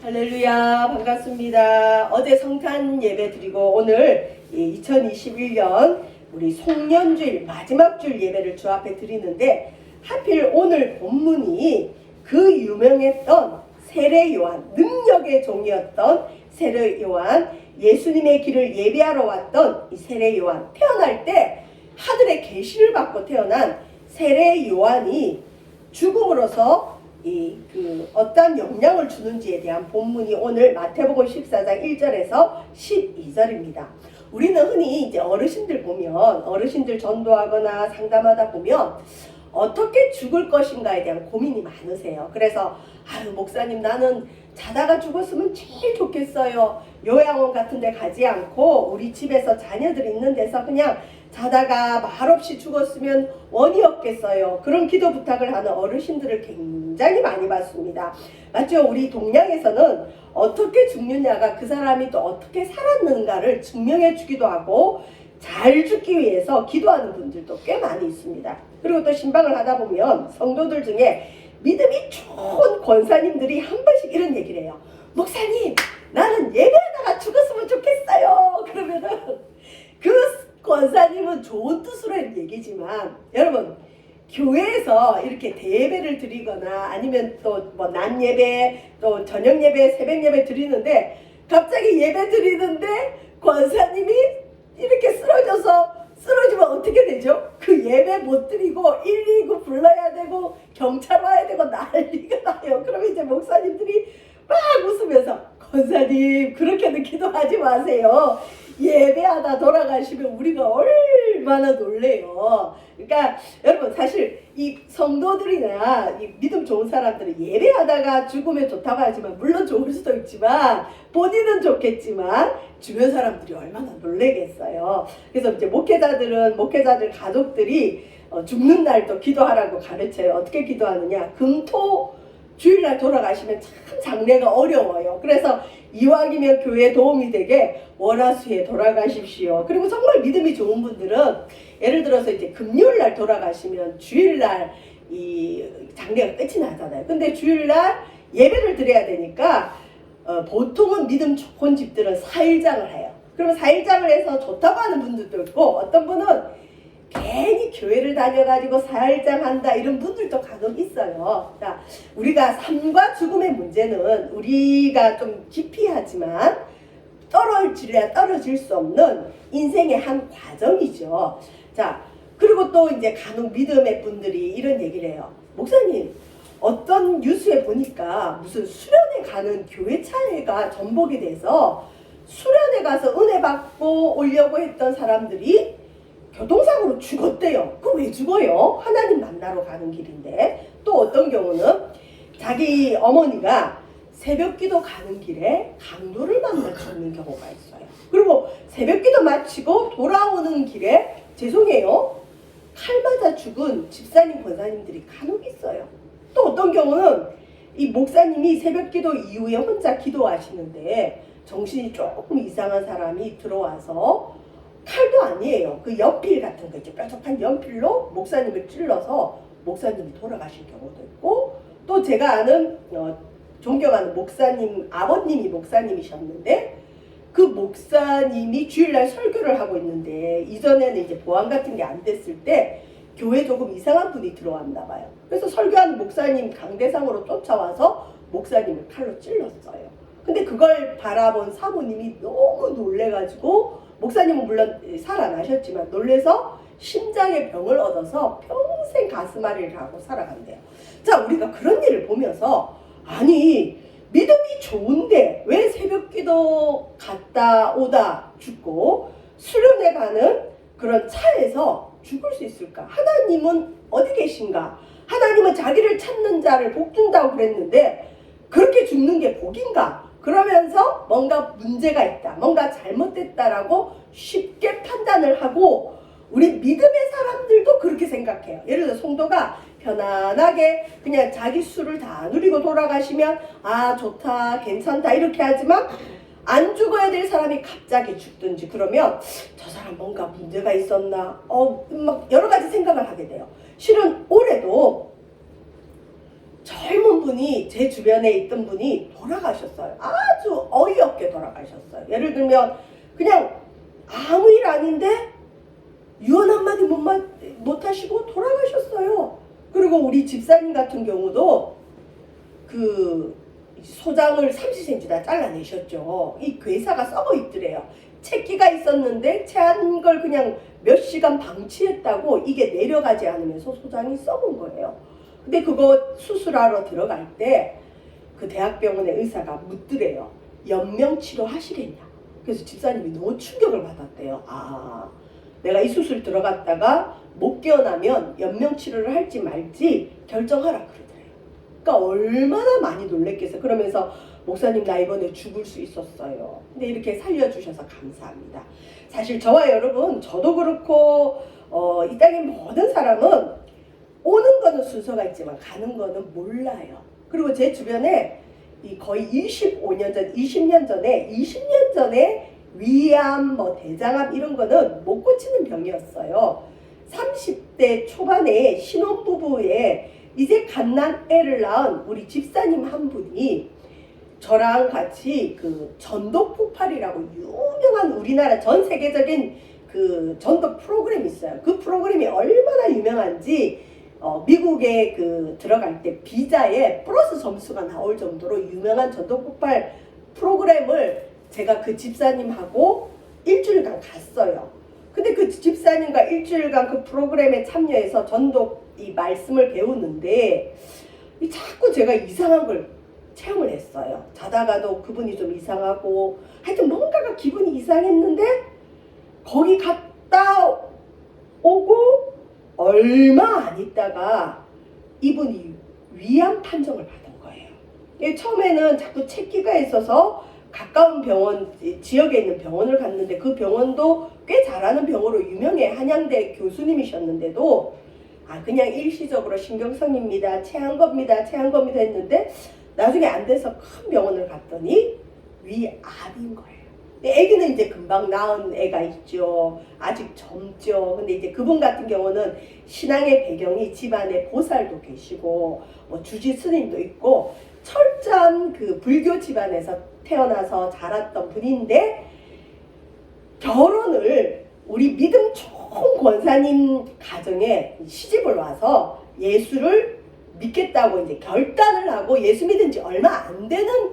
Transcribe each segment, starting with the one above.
할렐루야, 반갑습니다. 어제 성탄 예배 드리고 오늘 2021년 우리 송년주일 마지막 주일 예배를 주 앞에 드리는데, 하필 오늘 본문이 그 유명했던 세례 요한, 능력의 종이었던 세례 요한, 예수님의 길을 예비하러 왔던 이 세례 요한, 태어날 때 하늘의 계시를 받고 태어난 세례 요한이 죽음으로써 어떤 영향을 주는지에 대한 본문이 오늘 마태복음 14장 1절에서 12절입니다. 우리는 흔히 이제 어르신들 보면, 어르신들 전도하거나 상담하다 보면 어떻게 죽을 것인가에 대한 고민이 많으세요. 그래서 아유, 목사님, 나는 자다가 죽었으면 제일 좋겠어요. 요양원 같은 데 가지 않고 우리 집에서 자녀들 있는 데서 그냥 자다가 말없이 죽었으면 원이 없겠어요. 그런 기도 부탁을 하는 어르신들을 굉장히 많이 봤습니다. 맞죠? 우리 동양에서는 어떻게 죽느냐가 그 사람이 또 어떻게 살았는가를 증명해 주기도 하고, 잘 죽기 위해서 기도하는 분들도 꽤 많이 있습니다. 그리고 또 신방을 하다 보면 성도들 중에 믿음이 좋은 권사님들이 한 번씩 이런 얘기를 해요. 목사님, 나는 예배하다가 죽었으면 좋겠어요. 그러면은 그 권사님은 좋은 뜻으로 한 얘기지만, 여러분, 교회에서 이렇게 대예배를 드리거나 아니면 또 뭐 낮 예배, 또 저녁 예배, 새벽 예배 드리는데 갑자기 예배 드리는데 권사님이 이렇게 쓰러지면 어떻게 되죠? 그 예배 못 드리고 119 불러야 되고 경찰 와야 되고 난리가 나요. 그러면 이제 목사님들이 막 웃으면서, 권사님 그렇게는 기도하지 마세요. 예배하다 돌아가시면 우리가 얼마나 놀래요. 그러니까 여러분, 사실 이 성도들이나 이 믿음 좋은 사람들은 예배하다가 죽으면 좋다고 하지만, 물론 좋을 수도 있지만 본인은 좋겠지만 주변 사람들이 얼마나 놀래겠어요. 그래서 이제 목회자들 가족들이 죽는 날도 기도하라고 가르쳐요. 어떻게 기도하느냐? 금토 주일날 돌아가시면 참 장례가 어려워요. 그래서 이왕이면 교회에 도움이 되게 월화수에 돌아가십시오. 그리고 정말 믿음이 좋은 분들은 예를 들어서 이제 금요일날 돌아가시면 주일날 이 장례가 끝이 나잖아요. 근데 주일날 예배를 드려야 되니까 보통은 믿음 좋은 집들은 4일장을 해요. 그러면 4일장을 해서 좋다고 하는 분들도 있고, 어떤 분은 괜히 교회를 다녀가지고 4일장 한다 이런 분들도 간혹 있어요. 자, 우리가 삶과 죽음의 문제는 우리가 좀 기피하지만 떨어질 수 없는 인생의 한 과정이죠. 자, 그리고 또 이제 간혹 믿음의 분들이 이런 얘기를 해요. 목사님, 어떤 뉴스에 보니까 무슨 수련회 가는 교회 차례가 전복이 돼서 수련회 가서 은혜 받고 오려고 했던 사람들이 교통사고로 죽었대요. 그 왜 죽어요? 하나님 만나러 가는 길인데. 또 어떤 경우는 자기 어머니가 새벽기도 가는 길에 강도를 만나 죽는 경우가 있어요. 그리고 새벽기도 마치고 돌아오는 길에, 죄송해요, 칼 맞아 죽은 집사님, 권사님들이 간혹 있어요. 또 어떤 경우는 이 목사님이 새벽기도 이후에 혼자 기도하시는데 정신이 조금 이상한 사람이 들어와서 칼도 아니에요. 그 연필 같은 거 있죠. 뾰족한 연필로 목사님을 찔러서 목사님이 돌아가신 경우도 있고, 또 제가 아는 존경하는 목사님, 아버님이 목사님이셨는데 그 목사님이 주일날 설교를 하고 있는데, 이전에는 이제 보안 같은 게 안 됐을 때 교회 조금 이상한 분이 들어왔나 봐요. 그래서 설교하는 목사님 강대상으로 쫓아와서 목사님을 칼로 찔렀어요. 근데 그걸 바라본 사모님이 너무 놀래가지고, 목사님은 물론 살아나셨지만 놀래서 심장에 병을 얻어서 평생 가슴앓이를 하고 살아간대요. 자, 우리가 그런 일을 보면서, 아니, 믿음이 좋은데 왜 새벽기도 갔다 오다 죽고 수련회 가는 그런 차에서 죽을 수 있을까? 하나님은 어디 계신가? 하나님은 자기를 찾는 자를 복 준다고 그랬는데 그렇게 죽는 게 복인가? 그러면서 뭔가 문제가 있다, 뭔가 잘못됐다라고 쉽게 판단을 하고, 우리 믿음의 사람들도 그렇게 생각해요. 예를 들어 성도가 편안하게 그냥 자기 수를 다 누리고 돌아가시면 아, 좋다, 괜찮다 이렇게 하지만, 안 죽어야 될 사람이 갑자기 죽든지 그러면 저 사람 뭔가 문제가 있었나, 막 여러 가지 생각을 하게 돼요. 실은 올해도 젊은 분이 제 주변에 있던 분이 돌아가셨어요. 아주 어이없게 돌아가셨어요. 예를 들면 그냥 아무 일 아닌데 유언 한마디 못 하시고 돌아가셨어요. 그리고 우리 집사님 같은 경우도 그 소장을 30cm 다 잘라내셨죠. 이 괴사가 썩어 있더래요. 채기가 있었는데 채한 걸 그냥 몇 시간 방치했다고 이게 내려가지 않으면서 소장이 썩은 거예요. 근데 그거 수술하러 들어갈 때 그 대학병원의 의사가 묻더래요. 연명치료 하시겠냐. 그래서 집사님이 너무 충격을 받았대요. 내가 이 수술 들어갔다가 못 깨어나면 연명치료를 할지 말지 결정하라 그러더래요. 그러니까 얼마나 많이 놀랬겠어요. 그러면서 목사님 나 이번에 죽을 수 있었어요. 근데 이렇게 살려주셔서 감사합니다. 사실 저와 여러분, 저도 그렇고 이 땅의 모든 사람은 오는 거는 순서가 있지만 가는 거는 몰라요. 그리고 제 주변에 거의 25년 전, 20년 전에 위암, 대장암 이런 거는 못 고치는 병이었어요. 30대 초반에 신혼부부에 이제 갓난 애를 낳은 우리 집사님 한 분이 저랑 같이 그 전도 폭발이라고 유명한 우리나라 전 세계적인 그 전도 프로그램이 있어요. 그 프로그램이 얼마나 유명한지 미국에 그 들어갈 때 비자에 플러스 점수가 나올 정도로 유명한 전도 폭발 프로그램을 제가 그 집사님하고 일주일간 갔어요. 근데 그 집사님과 일주일간 그 프로그램에 참여해서 전도 이 말씀을 배우는데 자꾸 제가 이상한 걸 체험을 했어요. 자다가도 그분이 좀 이상하고 하여튼 뭔가가 기분이 이상했는데 거기 갔다 오고 얼마 안 있다가 이분이 위암 판정을 받은 거예요. 처음에는 자꾸 채기가 있어서 가까운 병원, 지역에 있는 병원을 갔는데 그 병원도 꽤 잘하는 병원으로 유명해. 한양대 교수님이셨는데도 그냥 일시적으로 신경성입니다. 체한 겁니다 했는데 나중에 안 돼서 큰 병원을 갔더니 위암인 거예요. 애기는 이제 금방 낳은 애가 있죠. 아직 젊죠. 근데 이제 그분 같은 경우는 신앙의 배경이 집안에 보살도 계시고 주지 스님도 있고 철저한 그 불교 집안에서 태어나서 자랐던 분인데 결혼을 우리 믿음 좋은 권사님 가정에 시집을 와서 예수를 믿겠다고 이제 결단을 하고 예수 믿은 지 얼마 안 되는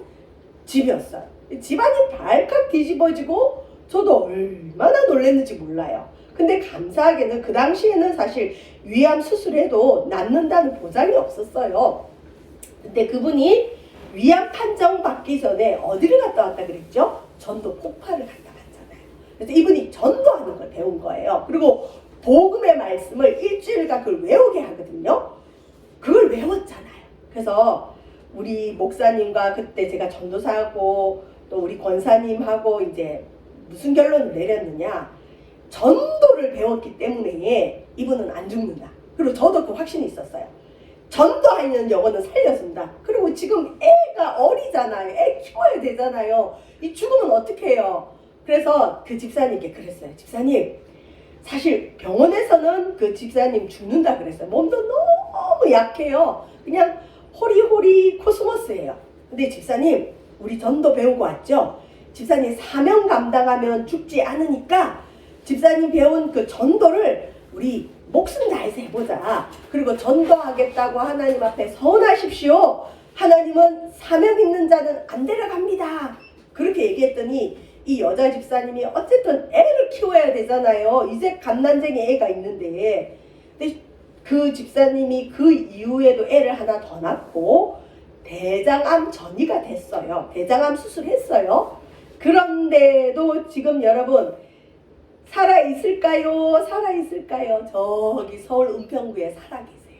집이었어요. 집안이 발칵 뒤집어지고 저도 얼마나 놀랐는지 몰라요. 근데 감사하게는 그 당시에는 사실 위암 수술해도 낫는다는 보장이 없었어요. 근데 그분이 위암 판정 받기 전에 어디를 갔다 왔다 그랬죠? 전도 폭발을 갔다 왔잖아요. 그래서 이분이 전도하는 걸 배운 거예요. 그리고 복음의 말씀을 일주일간 그걸 외우게 하거든요. 그걸 외웠잖아요. 그래서 우리 목사님과 그때 제가 전도사하고 또 우리 권사님하고 이제 무슨 결론을 내렸느냐. 전도를 배웠기 때문에 이분은 안 죽는다. 그리고 저도 그 확신이 있었어요. 전도하는 영혼은 살려준다. 그리고 지금 애가 어리잖아요. 애 키워야 되잖아요. 이 죽으면 어떻게 해요? 그래서 그 집사님께 그랬어요. 집사님, 사실 병원에서는 그 집사님 죽는다 그랬어요. 몸도 너무 약해요. 그냥 호리호리 코스모스예요. 근데 집사님, 우리 전도 배우고 왔죠? 집사님 사명 감당하면 죽지 않으니까 집사님 배운 그 전도를 우리 목숨 다해서 해보자. 그리고 전도하겠다고 하나님 앞에 서원하십시오. 하나님은 사명 있는 자는 안 데려갑니다. 그렇게 얘기했더니 이 여자 집사님이 어쨌든 애를 키워야 되잖아요. 이제 갓난쟁이 애가 있는데. 근데 그 집사님이 그 이후에도 애를 하나 더 낳고 대장암 전이가 됐어요. 대장암 수술했어요. 그런데도 지금 여러분 살아있을까요? 살아있을까요? 저기 서울 은평구에 살아계세요.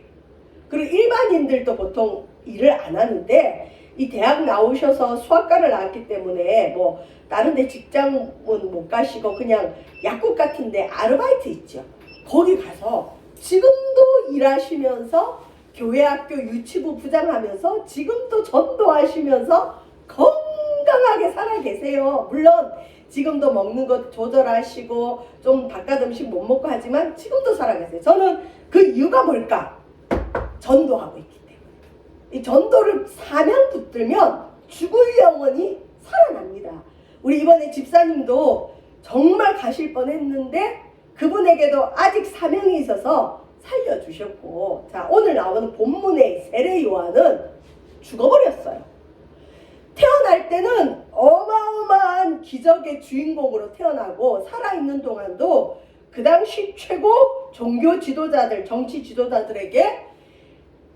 그리고 일반인들도 보통 일을 안 하는데 이 대학 나오셔서 수학과를 나왔기 때문에 뭐 다른 데 직장은 못 가시고 그냥 약국 같은데 아르바이트 있죠. 거기 가서 지금도 일하시면서 교회학교 유치부 부장하면서 지금도 전도하시면서 건강하게 살아계세요. 물론 지금도 먹는 것 조절하시고 좀 바깥 음식 못 먹고 하지만 지금도 살아계세요. 저는 그 이유가 뭘까? 전도하고 있기 때문에. 이 전도를 사명 붙들면 죽을 영혼이 살아납니다. 우리 이번에 집사님도 정말 가실 뻔했는데 그분에게도 아직 사명이 있어서 살려주셨고, 자, 오늘 나오는 본문의 세례 요한은 죽어버렸어요. 태어날 때는 어마어마한 기적의 주인공으로 태어나고 살아있는 동안도 그 당시 최고 종교 지도자들, 정치 지도자들에게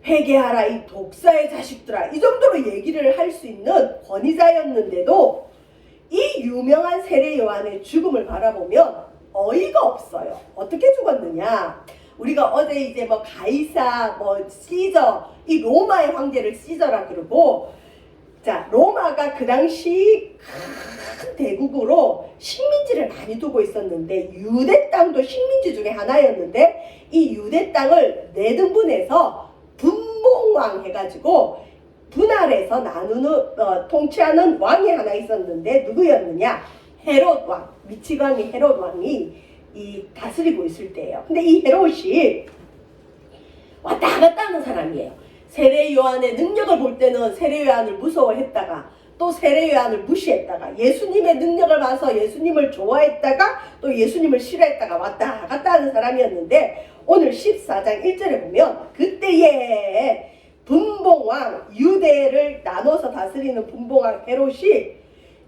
회개하라 이 독사의 자식들아, 이 정도로 얘기를 할 수 있는 권위자였는데도 이 유명한 세례 요한의 죽음을 바라보면 어이가 없어요. 어떻게 죽었느냐? 우리가 어제 이제 뭐 가이사, 뭐 시저, 이 로마의 황제를 시저라 그러고, 자, 로마가 그 당시 큰 대국으로 식민지를 많이 두고 있었는데, 유대 땅도 식민지 중에 하나였는데, 이 유대 땅을 네 등분해서 분봉왕 해가지고 분할해서 나누는 통치하는 왕이 하나 있었는데, 누구였느냐? 헤롯 왕, 미치광이 헤롯 왕이 이 다스리고 있을 때예요. 근데 이 헤롯이 왔다 갔다 하는 사람이에요. 세례 요한의 능력을 볼 때는 세례 요한을 무서워했다가 또 세례 요한을 무시했다가, 예수님의 능력을 봐서 예수님을 좋아했다가 또 예수님을 싫어했다가 왔다 갔다 하는 사람이었는데, 오늘 14장 1절에 보면 그때에 분봉왕, 유대를 나눠서 다스리는 분봉왕 헤롯이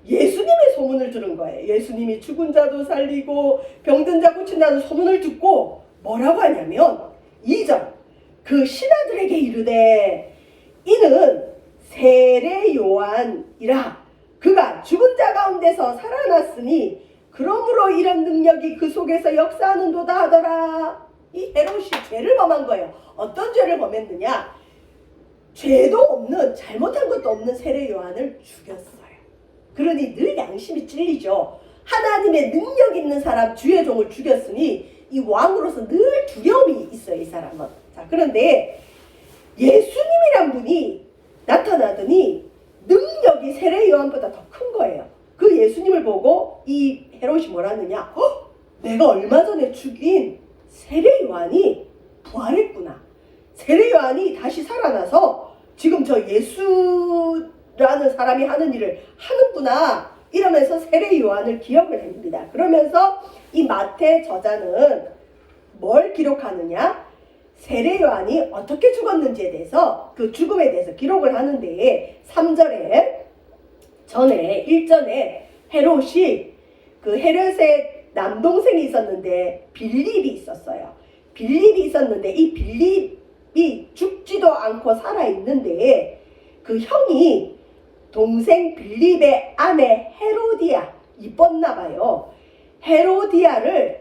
예수님의 소문을 들은 거예요. 예수님이 죽은 자도 살리고 병든 자 고친다는 소문을 듣고 뭐라고 하냐면 2절, 그 신하들에게 이르되 이는 세례 요한이라, 그가 죽은 자 가운데서 살아났으니 그러므로 이런 능력이 그 속에서 역사하는도다 하더라. 이 헤롯이 죄를 범한 거예요. 어떤 죄를 범했느냐? 죄도 없는, 잘못한 것도 없는 세례 요한을 죽였어요. 그러니 늘 양심이 찔리죠. 하나님의 능력 있는 사람, 주의 종을 죽였으니 이 왕으로서 늘 두려움이 있어요, 이 사람은. 자, 그런데 예수님이란 분이 나타나더니 능력이 세례 요한보다 더 큰 거예요. 그 예수님을 보고 이 헤롯이 뭐라느냐? 내가 얼마 전에 죽인 세례 요한이 부활했구나. 세례 요한이 다시 살아나서 지금 저 예수라는 사람이 하는 일을 하는구나, 이러면서 세례 요한을 기억을 합니다. 그러면서 이 마태 저자는 뭘 기록하느냐? 세례 요한이 어떻게 죽었는지에 대해서, 그 죽음에 대해서 기록을 하는데, 3절에 전에 1전에 헤롯이, 그 헤롯의 남동생이 있었는데 빌립이 있었어요. 빌립이 있었는데 이 빌립이 죽지도 않고 살아있는데, 그 형이 동생 빌립의 아내 헤로디아, 이뻤나 봐요. 헤로디아를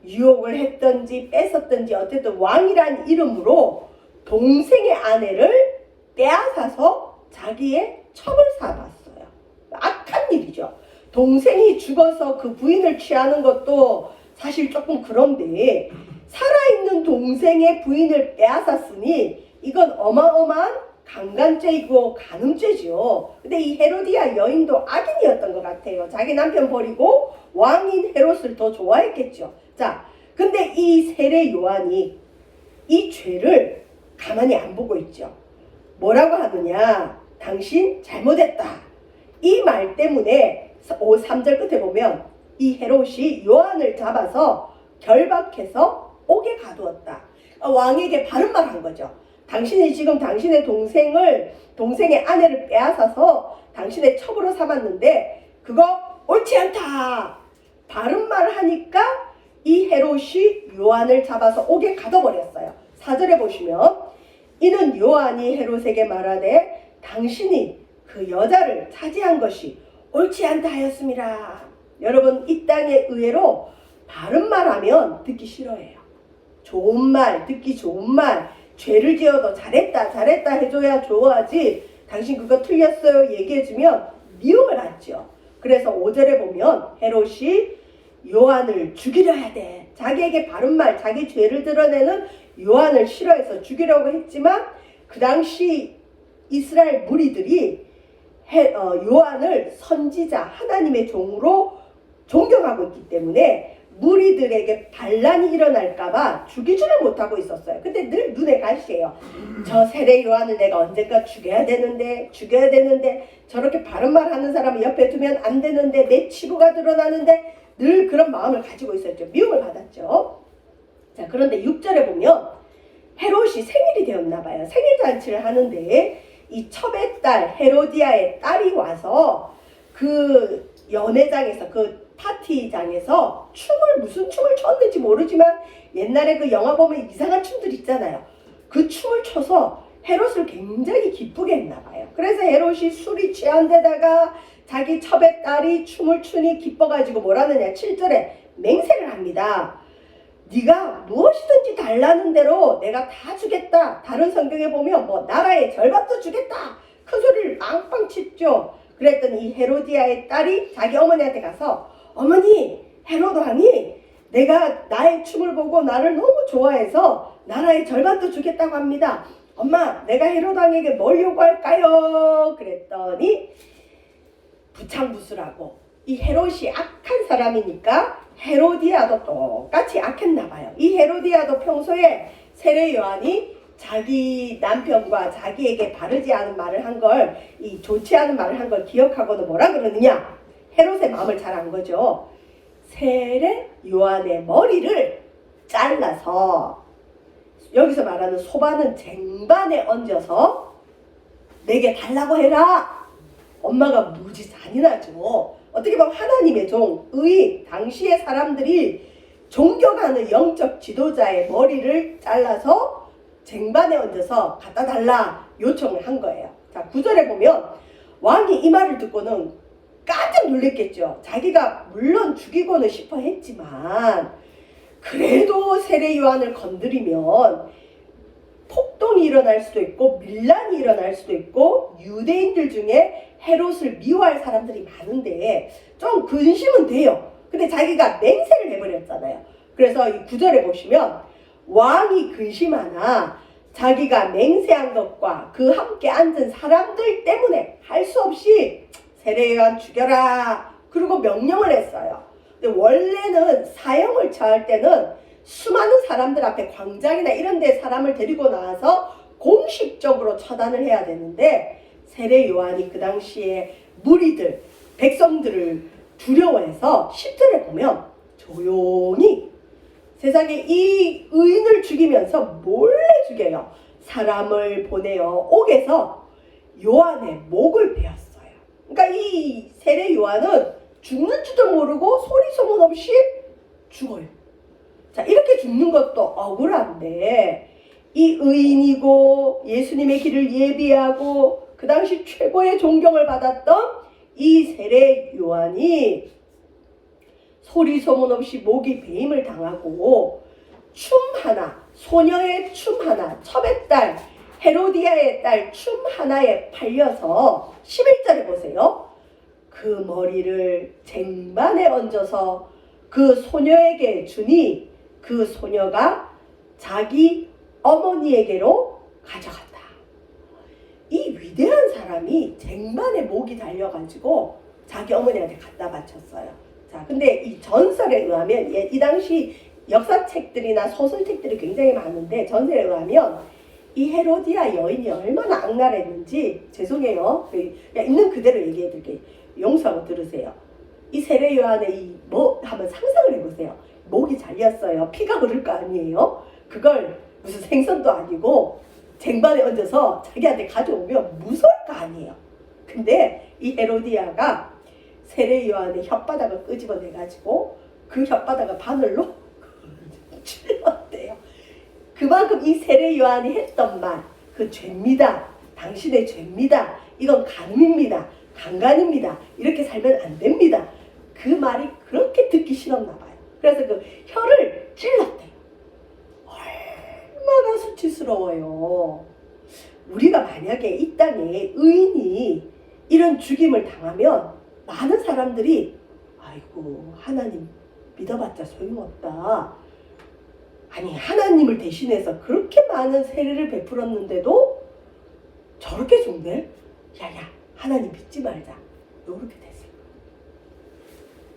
유혹을 했던지 뺏었던지 어쨌든 왕이란 이름으로 동생의 아내를 빼앗아서 자기의 첩을 삼았어요. 악한 일이죠. 동생이 죽어서 그 부인을 취하는 것도 사실 조금 그런데, 살아있는 동생의 부인을 빼앗았으니 이건 어마어마한 강간죄이고 간음죄죠. 근데 이 헤로디아 여인도 악인이었던 것 같아요. 자기 남편 버리고 왕인 헤롯을 더 좋아했겠죠. 자, 근데 이 세례 요한이 이 죄를 가만히 안 보고 있죠. 뭐라고 하느냐? 당신 잘못했다. 이 말 때문에 3절 끝에 보면 이 헤롯이 요한을 잡아서 결박해서 옥에 가두었다. 왕에게 바른 말 한 거죠. 당신이 지금 당신의 동생의 아내를 빼앗아서 당신의 첩으로 삼았는데 그거 옳지 않다. 바른 말을 하니까 이 헤롯이 요한을 잡아서 옥에 가둬버렸어요. 4절에 보시면 이는 요한이 헤롯에게 말하되 당신이 그 여자를 차지한 것이 옳지 않다 하였습니다. 여러분, 이 땅에 의외로 바른 말하면 듣기 싫어해요. 좋은 말, 듣기 좋은 말, 죄를 지어도 잘했다 해줘야 좋아하지, 당신 그거 틀렸어요 얘기해주면 미움을 받죠. 그래서 5절에 보면 헤롯이 요한을 죽이려야 돼. 자기에게 바른 말, 자기 죄를 드러내는 요한을 싫어해서 죽이려고 했지만, 그 당시 이스라엘 무리들이 요한을 선지자, 하나님의 종으로 존경하고 있기 때문에 무리들에게 반란이 일어날까봐 죽이지를 못하고 있었어요. 근데 늘 눈에 가시해요. 저 세례 요한을 내가 언젠가 죽여야 되는데 저렇게 바른 말 하는 사람을 옆에 두면 안 되는데 내 치부가 드러나는데 늘 그런 마음을 가지고 있었죠. 미움을 받았죠. 자, 그런데 6절에 보면 헤롯이 생일이 되었나 봐요. 생일 잔치를 하는데 이 첩의 딸 헤로디아의 딸이 와서 그 연회장에서 그 파티장에서 무슨 춤을 췄는지 모르지만 옛날에 그 영화 보면 이상한 춤들 있잖아요. 그 춤을 춰서 헤롯을 굉장히 기쁘게 했나 봐요. 그래서 헤롯이 술이 취한 데다가 자기 첩의 딸이 춤을 추니 기뻐가지고 뭐라느냐 7절에 맹세를 합니다. 네가 무엇이든지 달라는 대로 내가 다 주겠다. 다른 성경에 보면 뭐 나라의 절반도 주겠다. 큰 소리를 빵빵 치죠. 그랬더니 이 헤로디아의 딸이 자기 어머니한테 가서 어머니 헤롯 왕이 내가 나의 춤을 보고 나를 너무 좋아해서 나라의 절반도 주겠다고 합니다. 엄마 내가 헤롯 왕에게 뭘 요구할까요? 그랬더니 부창부수라고 이 헤롯이 악한 사람이니까 헤로디아도 똑같이 악했나 봐요. 이 헤로디아도 평소에 세례 요한이 자기 남편과 자기에게 바르지 않은 말을 한 걸, 이 좋지 않은 말을 한 걸 기억하고는 뭐라 그러느냐? 헤롯의 마음을 잘 안 거죠. 세례 요한의 머리를 잘라서 여기서 말하는 소반은 쟁반에 얹어서 내게 달라고 해라. 엄마가 무지 잔인하죠. 어떻게 보면 하나님의 종, 의인, 당시의 사람들이 존경하는 영적 지도자의 머리를 잘라서 쟁반에 얹어서 갖다 달라 요청을 한 거예요. 자, 9절에 보면 왕이 이 말을 듣고는 깜짝 놀랐겠죠. 자기가 물론 죽이고는 싶어 했지만 그래도 세례 요한을 건드리면 폭동이 일어날 수도 있고 밀란이 일어날 수도 있고 유대인들 중에 헤롯을 미워할 사람들이 많은데 좀 근심은 돼요. 근데 자기가 맹세를 해버렸잖아요. 그래서 이 9절에 보시면 왕이 근심하나 자기가 맹세한 것과 그 함께 앉은 사람들 때문에 할 수 없이 세례 요한 죽여라. 그리고 명령을 했어요. 근데 원래는 사형을 처할 때는 수많은 사람들 앞에 광장이나 이런 데 사람을 데리고 나와서 공식적으로 처단을 해야 되는데 세례 요한이 그 당시에 무리들, 백성들을 두려워해서 10절에 보면 조용히 세상에 이 의인을 죽이면서 몰래 죽여요. 사람을 보내어 옥에서 요한의 목을 베었어요. 그러니까 이 세례 요한은 죽는 줄도 모르고 소리 소문 없이 죽어요. 자, 이렇게 죽는 것도 억울한데 이 의인이고 예수님의 길을 예비하고 그 당시 최고의 존경을 받았던 이 세례 요한이 소리 소문 없이 목이 베임을 당하고 춤 하나, 소녀의 춤 하나, 첩의 딸, 헤로디아의 딸 춤 하나에 팔려서 11절에 보세요. 그 머리를 쟁반에 얹어서 그 소녀에게 주니 그 소녀가 자기 어머니에게로 가져갔다. 이 위대한 사람이 쟁반에 목이 달려가지고 자기 어머니한테 갖다 바쳤어요. 자, 근데 이 전설에 의하면 이 당시 역사책들이나 소설책들이 굉장히 많은데 전설에 의하면 이 헤로디아 여인이 얼마나 악랄했는지 죄송해요. 그냥 있는 그대로 얘기해 드릴게요. 용서하고 들으세요. 이 세례 요한의 한번 상상을 해보세요. 목이 잘렸어요. 피가 흐를 거 아니에요. 그걸 무슨 생선도 아니고 쟁반에 얹어서 자기한테 가져오면 무서울 거 아니에요. 근데 이 헤로디아가 세례 요한의 혓바닥을 끄집어내가지고 그 혓바닥을 바늘로 찔렀대요. 그만큼 이 세례 요한이 했던 말, 그 죄입니다. 당신의 죄입니다. 이건 간음입니다. 강간입니다. 이렇게 살면 안 됩니다. 그 말이 그렇게 듣기 싫었나 봐요. 그래서 그 혀를 찔렀대요. 얼마나 수치스러워요. 우리가 만약에 이 땅에 의인이 이런 죽임을 당하면 많은 사람들이 아이고 하나님 믿어봤자 소용없다. 아니 하나님을 대신해서 그렇게 많은 세례를 베풀었는데도 저렇게 죽네? 야야 하나님 믿지 말자. 이렇게 됐어요.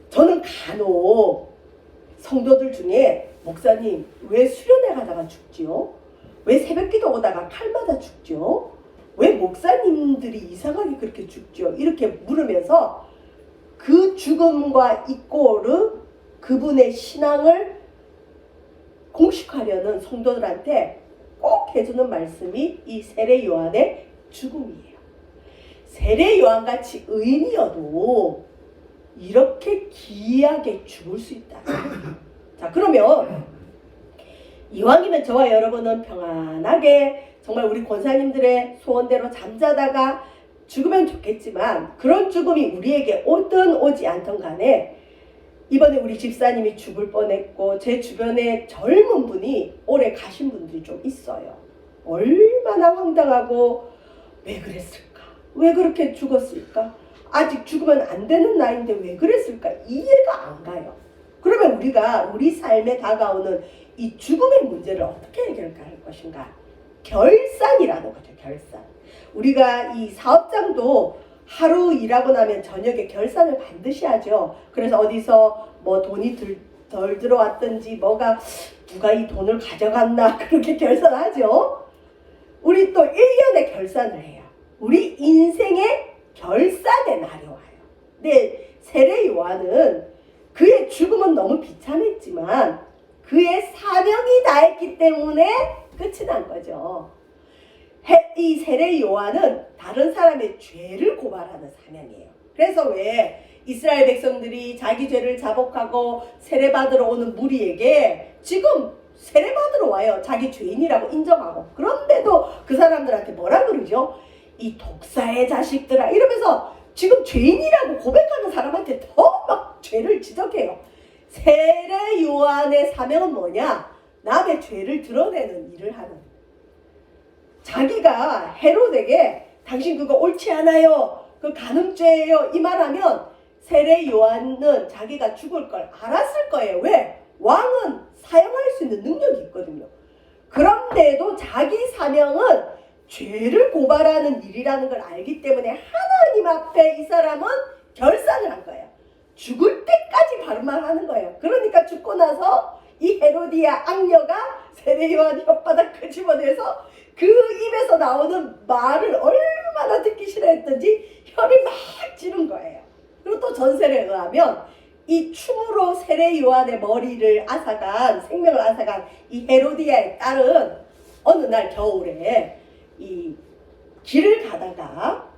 저는 간혹 성도들 중에 목사님 왜 수련회 가다가 죽지요? 왜 새벽기도 오다가 칼 맞아 죽지요? 왜 목사님들이 이상하게 그렇게 죽지요? 이렇게 물으면서 그 죽음과 이꼬르 그분의 신앙을 공식화하려는 성도들한테 꼭 해주는 말씀이 이 세례 요한의 죽음이에요. 세례 요한같이 의인이어도 이렇게 기이하게 죽을 수 있다. 자, 그러면 이왕이면 저와 여러분은 평안하게 정말 우리 권사님들의 소원대로 잠자다가 죽으면 좋겠지만, 그런 죽음이 우리에게 오든 오지 않든 간에 이번에 우리 집사님이 죽을 뻔했고 제 주변에 젊은 분이 오래 가신 분들이 좀 있어요. 얼마나 황당하고 왜 그랬을까? 왜 그렇게 죽었을까? 아직 죽으면 안 되는 나이인데 왜 그랬을까? 이해가 안 가요. 그러면 우리가 우리 삶에 다가오는 이 죽음의 문제를 어떻게 해결할 것인가? 결산이라는 거죠. 결산. 우리가 이 사업장도 하루 일하고 나면 저녁에 결산을 반드시 하죠. 그래서 어디서 뭐 돈이 덜 들어왔든지 뭐가 누가 이 돈을 가져갔나 그렇게 결산하죠. 우리 또 1년에 결산을 해요. 우리 인생의 결산의 날이 와요. 근데 세례 요한은 그의 죽음은 너무 비참했지만 그의 사명이 다했기 때문에 끝이 난 거죠. 이 세례 요한은 다른 사람의 죄를 고발하는 사명이에요. 그래서 왜 이스라엘 백성들이 자기 죄를 자복하고 세례받으러 오는 무리에게 지금 세례받으러 와요. 자기 죄인이라고 인정하고. 그런데도 그 사람들한테 뭐라 그러죠? 이 독사의 자식들아 이러면서 지금 죄인이라고 고백하는 사람한테 더 막 죄를 지적해요. 세례 요한의 사명은 뭐냐? 남의 죄를 드러내는 일을 하는. 자기가 헤롯에게 당신 그거 옳지 않아요. 그 간음죄예요. 이 말하면 세례 요한은 자기가 죽을 걸 알았을 거예요. 왜? 왕은 사용할 수 있는 능력이 있거든요. 그런데도 자기 사명은 죄를 고발하는 일이라는 걸 알기 때문에 하나님 앞에 이 사람은 결산을 한 거예요. 죽을 때까지 바른 말 하는 거예요. 그러니까 죽고 나서 이 헤로디아 악녀가 세례 요한 혓바닥 끄집어내서 그 입에서 나오는 말을 얼마나 듣기 싫어했던지 혀를 막 찌른 거예요. 그리고 또 전설에 의하면 이 춤으로 세례 요한의 머리를 앗아간, 생명을 앗아간 이 헤로디아의 딸은 어느 날 겨울에 이 길을 가다가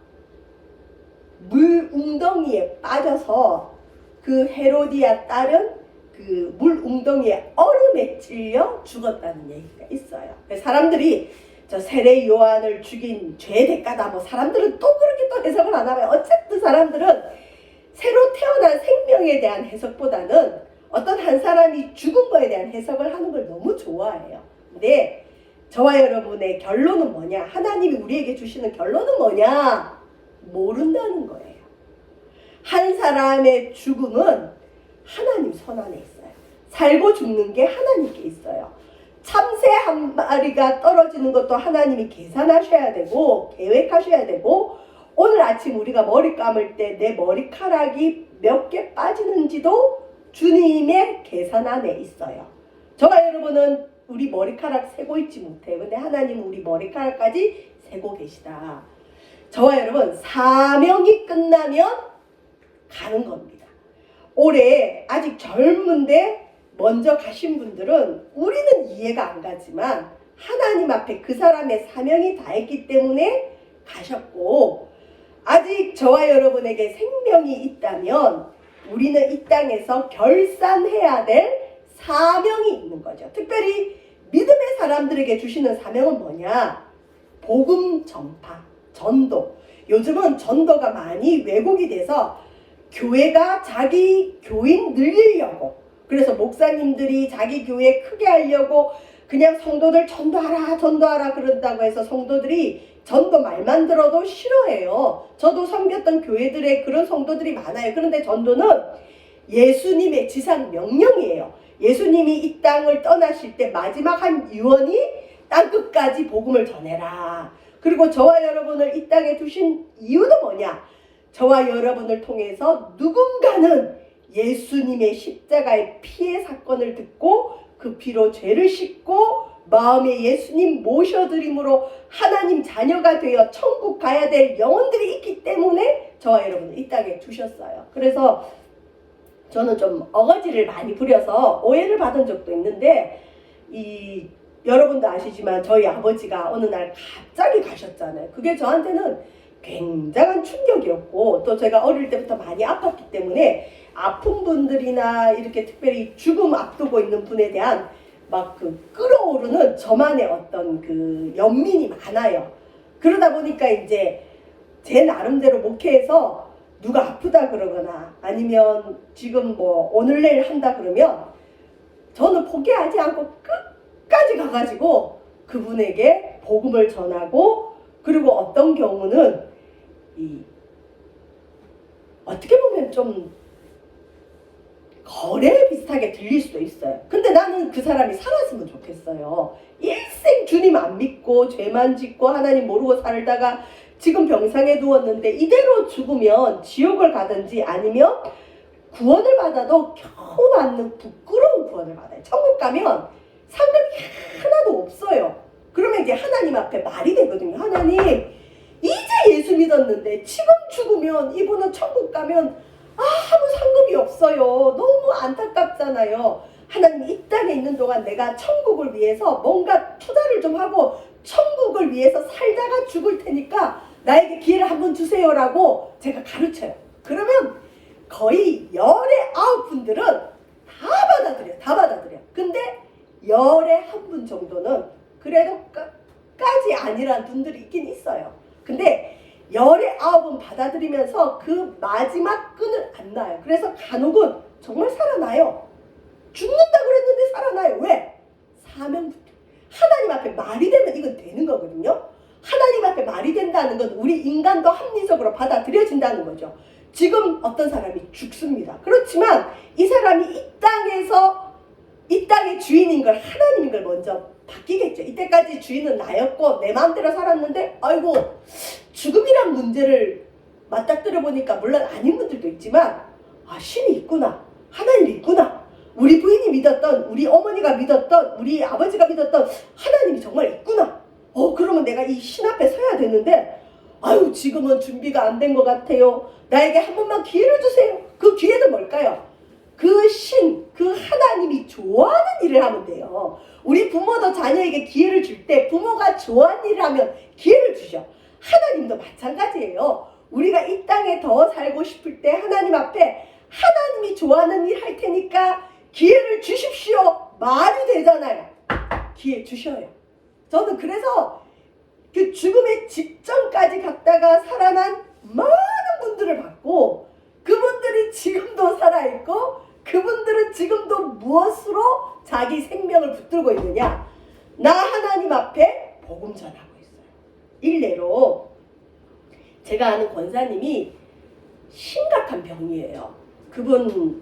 물 웅덩이에 빠져서 그 헤로디아 딸은 그 물 웅덩이에 얼음에 찔려 죽었다는 얘기가 있어요. 사람들이 저 세례 요한을 죽인 죄의 대가다 뭐 사람들은 또 그렇게 또 해석을 안 하면 어쨌든 사람들은 새로 태어난 생명에 대한 해석보다는 어떤 한 사람이 죽은 거에 대한 해석을 하는 걸 너무 좋아해요. 근데 저와 여러분의 결론은 뭐냐? 하나님이 우리에게 주시는 결론은 뭐냐? 모른다는 거예요. 한 사람의 죽음은 하나님 손 안에 있어요. 살고 죽는 게 하나님께 있어요. 참새 한 마리가 떨어지는 것도 하나님이 계산하셔야 되고 계획하셔야 되고, 오늘 아침 우리가 머리 감을 때 내 머리카락이 몇 개 빠지는지도 주님의 계산 안에 있어요. 저와 여러분은 우리 머리카락 세고 있지 못해요. 근데 하나님은 우리 머리카락까지 세고 계시다. 저와 여러분 사명이 끝나면 가는 겁니다. 올해 아직 젊은데 먼저 가신 분들은 우리는 이해가 안 가지만 하나님 앞에 그 사람의 사명이 다했기 때문에 가셨고, 아직 저와 여러분에게 생명이 있다면 우리는 이 땅에서 결산해야 될 사명이 있는 거죠. 특별히 믿음의 사람들에게 주시는 사명은 뭐냐? 복음 전파, 전도. 요즘은 전도가 많이 왜곡이 돼서 교회가 자기 교인 늘리려고, 그래서 목사님들이 자기 교회 크게 하려고 그냥 성도들 전도하라 그런다고 해서 성도들이 전도 말만 들어도 싫어해요. 저도 섬겼던 교회들에 그런 성도들이 많아요. 그런데 전도는 예수님의 지상 명령이에요. 예수님이 이 땅을 떠나실 때 마지막 한 유언이 땅끝까지 복음을 전해라. 그리고 저와 여러분을 이 땅에 두신 이유도 뭐냐? 저와 여러분을 통해서 누군가는 예수님의 십자가의 피의 사건을 듣고 그 피로 죄를 씻고 마음에 예수님 모셔드림으로 하나님 자녀가 되어 천국 가야 될 영혼들이 있기 때문에 저와 여러분을 이 땅에 두셨어요. 그래서 저는 좀 어거지를 많이 부려서 오해를 받은 적도 있는데, 여러분도 아시지만 저희 아버지가 어느 날 갑자기 가셨잖아요. 그게 저한테는 굉장한 충격이었고, 또 제가 어릴 때부터 많이 아팠기 때문에 아픈 분들이나 이렇게 특별히 죽음 앞두고 있는 분에 대한 막 그 끓어오르는 저만의 어떤 그 연민이 많아요. 그러다 보니까 이제 제 나름대로 목회에서 누가 아프다 그러거나 아니면 지금 뭐 오늘 내일 한다 그러면 저는 포기하지 않고 끝까지 가가지고 그분에게 복음을 전하고, 그리고 어떤 경우는 어떻게 보면 좀 거래 비슷하게 들릴 수도 있어요. 근데 나는 그 사람이 살았으면 좋겠어요. 일생 주님 안 믿고 죄만 짓고 하나님 모르고 살다가 지금 병상에 누웠는데 이대로 죽으면 지옥을 가든지 아니면 구원을 받아도 겨우 받는 부끄러운 구원을 받아요. 천국 가면 상금이 하나도 없어요. 그러면 이제 하나님 앞에 말이 되거든요. 하나님, 이제 예수 믿었는데 지금 죽으면 이분은 천국 가면 아무 상급이 없어요. 너무 안타깝잖아요. 하나님, 이 땅에 있는 동안 내가 천국을 위해서 뭔가 투자를 좀 하고 천국을 위해서 살다가 죽을 테니까 나에게 기회를 한번 주세요라고 제가 가르쳐요. 그러면 거의 19분들은 다 받아들여요. 다 받아들여요. 근데 11분 정도는 그래도 끝까지 아니라는 분들이 있긴 있어요. 근데 19분 받아들이면서 그 마지막 끈을 안 놔요. 그래서 간혹은 정말 살아나요. 죽는다 그랬는데 살아나요. 왜? 사명. 하나님 앞에 말이 되면 이건 되는 거거든요. 하나님 앞에 말이 된다는 건 우리 인간도 합리적으로 받아들여진다는 거죠. 지금 어떤 사람이 죽습니다. 그렇지만 이 사람이 이 땅의 주인인 걸, 하나님인 걸 먼저 바뀌겠죠. 이때까지 주인은 나였고 내 마음대로 살았는데 아이고 죽음이란 문제를 맞닥뜨려 보니까 물론 아닌 분들도 있지만 신이 있구나, 하나님이 있구나, 우리 부인이 믿었던, 우리 어머니가 믿었던, 우리 아버지가 믿었던 하나님이 정말 있구나. 그러면 내가 이 신 앞에 서야 되는데 아유 지금은 준비가 안 된 것 같아요. 나에게 한 번만 기회를 주세요. 그 기회는 뭘까요? 그 신, 그 하나님이 좋아하는 일을 하면 돼요. 우리 부모도 자녀에게 기회를 줄 때 부모가 좋아하는 일을 하면 기회를 주죠. 하나님도 마찬가지예요. 우리가 이 땅에 더 살고 싶을 때 하나님 앞에 하나님이 좋아하는 일 할 테니까 기회를 주십시오. 말이 되잖아요. 기회 주셔요. 저는 그래서 그 죽음의 직전까지 갔다가 살아난 많은 분들을 봤고, 그분들이 지금도 살아있고 그분들은 지금도 무엇으로 자기 생명을 붙들고 있느냐? 나 하나님 앞에 복음 전하고 있어요. 일례로 제가 아는 권사님이 심각한 병이에요. 그분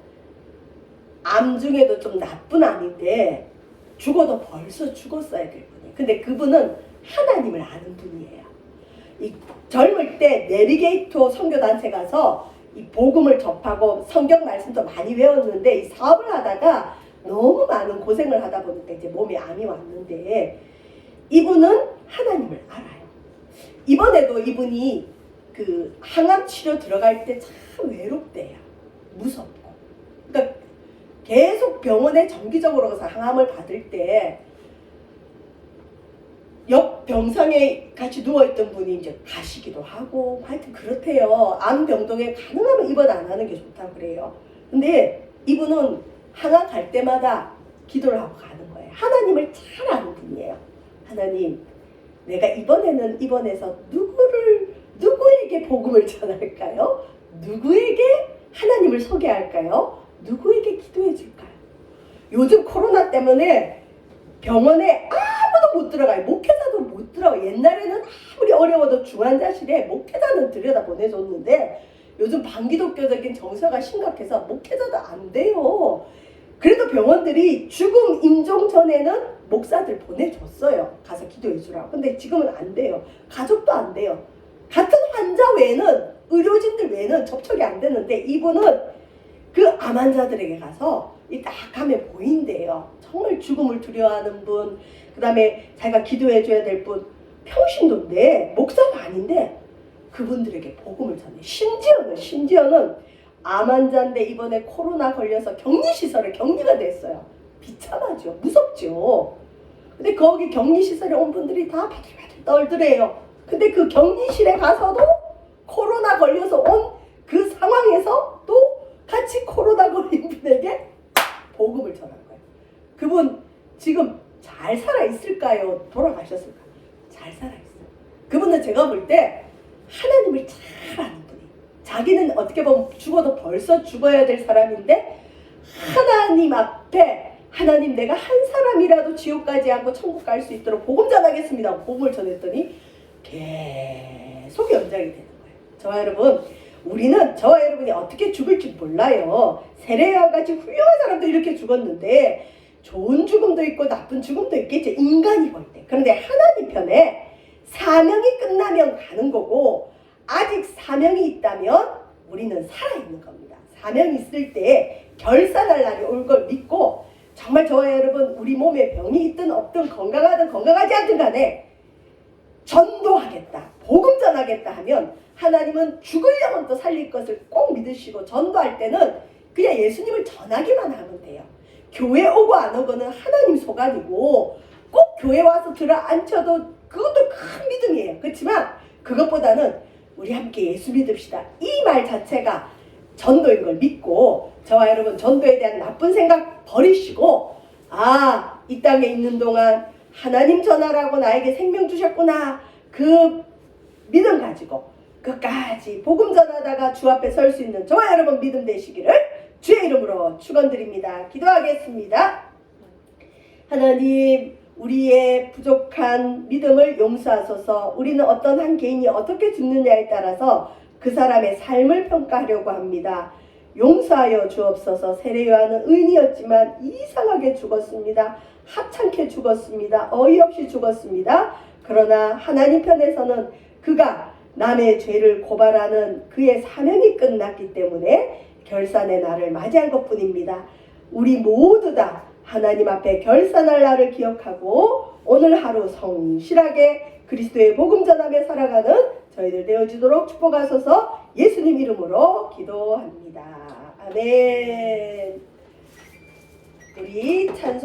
암 중에도 좀 나쁜 암인데 죽어도 벌써 죽었어야 될 분이에요. 근데 그분은 하나님을 아는 분이에요. 이 젊을 때 내비게이터 선교단체 가서 이 복음을 접하고 성경 말씀도 많이 외웠는데 이 사업을 하다가 너무 많은 고생을 하다 보니까 이제 몸에 암이 왔는데 이분은 하나님을 알아요. 이번에도 이분이 그 항암 치료 들어갈 때 참 외롭대요. 무섭고. 그러니까 계속 병원에 정기적으로 가서 항암을 받을 때 옆 병상에 같이 누워있던 분이 이제 가시기도 하고 하여튼 그렇대요. 암 병동에 가능하면 입원 안 하는 게 좋다고 그래요. 근데 이분은 항암 갈 때마다 기도를 하고 가는 거예요. 하나님을 잘 아는 분이에요. 하나님, 내가 이번에는 입원해서 누구에게 복음을 전할까요? 누구에게 하나님을 소개할까요? 누구에게 기도해 줄까요? 요즘 코로나 때문에 병원에 아무도 못 들어가요. 목회자도 못 들어가요. 옛날에는 아무리 어려워도 중환자실에 목회자는 들여다 보내줬는데 요즘 반기독교적인 정서가 심각해서 목회자도 안 돼요. 그래도 병원들이 죽음 임종 전에는 목사들 보내줬어요. 가서 기도해 주라고. 근데 지금은 안 돼요. 가족도 안 돼요. 같은 환자 외에는, 의료진들 외에는 접촉이 안 되는데 이분은 그 암 환자들에게 가서 딱 가면 보인대요. 정말 죽음을 두려워하는 분, 그 다음에 자기가 기도해 줘야 될 분, 평신도인데 목사가 아닌데 그분들에게 복음을 전해. 심지어는 암 환자인데 이번에 코로나 걸려서 격리시설에 격리가 됐어요. 비참하죠. 무섭죠. 근데 거기 격리시설에 온 분들이 다 바들바들 떨더래요. 근데 그 격리실에 가서도 코로나 걸려서 온 그 상황에서 또 같이 코로나 걸린 분에게 복음을 전한 거예요. 그분 지금 잘 살아있을까요? 돌아가셨을까요? 잘 살아있어요. 그분은 제가 볼 때 하나님을 잘 아는 분이에요. 자기는 어떻게 보면 죽어도 벌써 죽어야 될 사람인데 하나님 앞에 하나님 내가 한 사람이라도 지옥 가지 않고 천국 갈 수 있도록 복음 전하겠습니다. 복음을 전했더니 계속 연장이 되는 거예요. 저와 여러분, 우리는 저와 여러분이 어떻게 죽을지 몰라요. 세례와 같이 훌륭한 사람도 이렇게 죽었는데 좋은 죽음도 있고 나쁜 죽음도 있겠죠. 인간이 볼 때. 그런데 하나님 편에 사명이 끝나면 가는 거고 아직 사명이 있다면 우리는 살아있는 겁니다. 사명이 있을 때 결산할 날이 올 걸 믿고 정말 저와 여러분 우리 몸에 병이 있든 없든 건강하든 건강하지 않든 간에 전도하겠다, 복음 전하겠다 하면 하나님은 죽을 영혼도 살릴 것을 꼭 믿으시고 전도할 때는 그냥 예수님을 전하기만 하면 돼요. 교회 오고 안 오고는 하나님 소관이고 꼭 교회 와서 들어 앉혀도 그것도 큰 믿음이에요. 그렇지만 그것보다는 우리 함께 예수 믿읍시다. 이 말 자체가 전도인 걸 믿고 저와 여러분 전도에 대한 나쁜 생각 버리시고 이 땅에 있는 동안 하나님 전하라고 나에게 생명 주셨구나. 그 믿음 가지고 끝까지 복음 전하다가 주 앞에 설 수 있는 저와 여러분 믿음 되시기를 주의 이름으로 축원드립니다. 기도하겠습니다. 하나님, 우리의 부족한 믿음을 용서하소서. 우리는 어떤 한 개인이 어떻게 죽느냐에 따라서 그 사람의 삶을 평가하려고 합니다. 용서하여 주옵소서. 세례 요한은 의인이었지만 이상하게 죽었습니다. 하찮게 죽었습니다. 어이없이 죽었습니다. 그러나 하나님 편에서는 그가 남의 죄를 고발하는 그의 사명이 끝났기 때문에 결산의 날을 맞이한 것뿐입니다. 우리 모두 다 하나님 앞에 결산할 날을 기억하고 오늘 하루 성실하게 그리스도의 복음 전하며 살아가는 저희들 되어지도록 축복하소서. 예수님 이름으로 기도합니다. 아멘. 우리 찬송